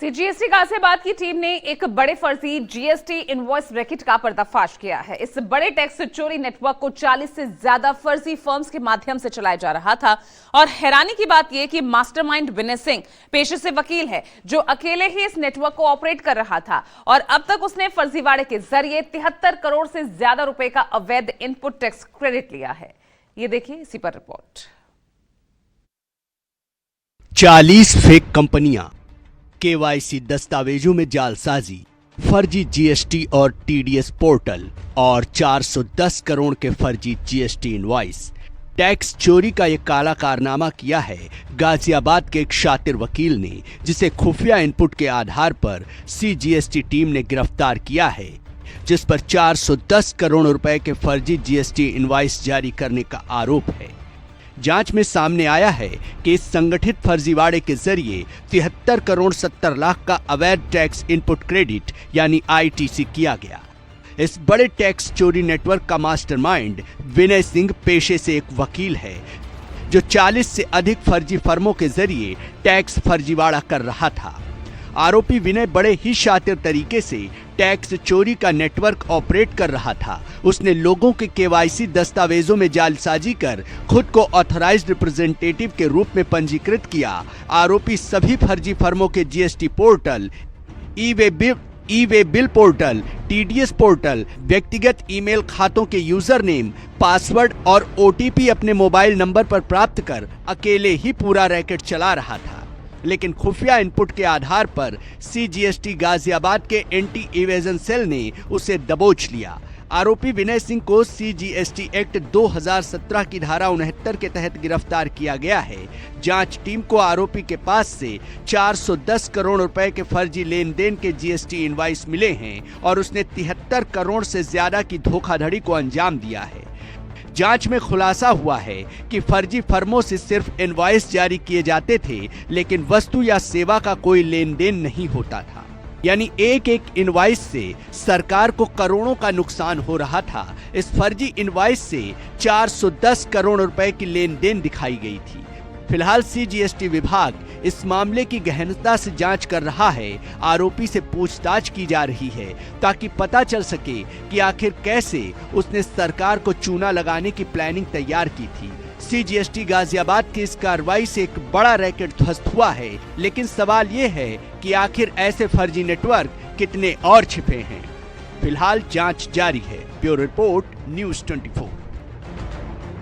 CGST Ghaziabad की team ने एक बड़े फर्जी जीएसटी इनवॉइस रैकेट का पर्दाफाश किया है। इस बड़े टैक्स चोरी नेटवर्क को 40 से ज्यादा फर्जी फर्म्स के माध्यम से चलाया जा रहा था और हैरानी की बात यह कि मास्टरमाइंड विनय सिंह पेशे से वकील है, जो अकेले ही इस नेटवर्क को ऑपरेट कर रहा था और अब तक उसने फर्जीवाड़े के जरिए 73 करोड़ से ज्यादा रुपए का अवैध इनपुट टैक्स क्रेडिट लिया है। ये देखिए इसी पर रिपोर्ट। 40 फेक कंपनियां, केवाईसी दस्तावेजों में जालसाजी, फर्जी जीएसटी और टीडीएस पोर्टल और 410 करोड़ के फर्जी जीएसटी इनवॉइस। टैक्स चोरी का यह काला कारनामा किया है गाजियाबाद के एक शातिर वकील ने, जिसे खुफिया इनपुट के आधार पर सीजीएसटी टीम ने गिरफ्तार किया है, जिस पर 410 करोड़ रुपए के फर्जी जीएसटी इनवॉइस जारी करने का आरोप है। जांच में सामने आया है कि इस संगठित फर्जीवाड़े के जरिए 73 करोड़ 70 लाख का अवैध टैक्स इनपुट क्रेडिट यानी आईटीसी किया गया। इस बड़े टैक्स चोरी नेटवर्क का मास्टरमाइंड विनय सिंह पेशे से एक वकील है, जो 40 से अधिक फर्जी फर्मों के जरिए टैक्स फर्जीवाड़ा कर रहा था। आरोपी विनय बड़े ही शातिर तरीके से टैक्स चोरी का नेटवर्क ऑपरेट कर रहा था। उसने लोगों के केवाईसी दस्तावेजों में जालसाजी कर खुद को ऑथराइज्ड रिप्रेजेंटेटिव के रूप में पंजीकृत किया। आरोपी सभी फर्जी फर्मों के GST portal, e way bill portal, TDS portal, व्यक्तिगत ईमेल खातों के यूजर नेम, पासवर्ड और ओटीपी अपने मोबाइल नंबर पर प्राप्त कर अकेले ही पूरा रैकेट चला रहा था। लेकिन खुफिया इनपुट के आधार पर सीजीएसटी गाजियाबाद के एंटी इवेजन सेल ने उसे दबोच लिया। आरोपी विनय सिंह को सीजीएसटी एक्ट 2017 की धारा 69 के तहत गिरफ्तार किया गया है। जांच टीम को आरोपी के पास से 410 करोड़ रुपए के फर्जी लेन देन के जीएसटी इनवॉइस मिले हैं और उसने 73 करोड़ से ज्यादा की धोखाधड़ी को अंजाम दिया है। जांच में खुलासा हुआ है कि फर्जी फर्मों से सिर्फ इनवॉइस जारी किए जाते थे, लेकिन वस्तु या सेवा का कोई लेन देन नहीं होता था। यानी एक एक इनवॉइस से सरकार को करोड़ों का नुकसान हो रहा था। इस फर्जी इनवॉइस से 410 करोड़ रुपए की लेन देन दिखाई गई थी। फिलहाल सीजीएसटी विभाग इस मामले की गहनता से जांच कर रहा है। आरोपी से पूछताछ की जा रही है ताकि पता चल सके कि आखिर कैसे उसने सरकार को चूना लगाने की प्लानिंग तैयार की थी। सीजीएसटी गाजियाबाद की इस कार्रवाई से एक बड़ा रैकेट ध्वस्त हुआ है, लेकिन सवाल ये है कि आखिर ऐसे फर्जी नेटवर्क कितने और छिपे हैं। फिलहाल जांच जारी है। Bureau report, news 24।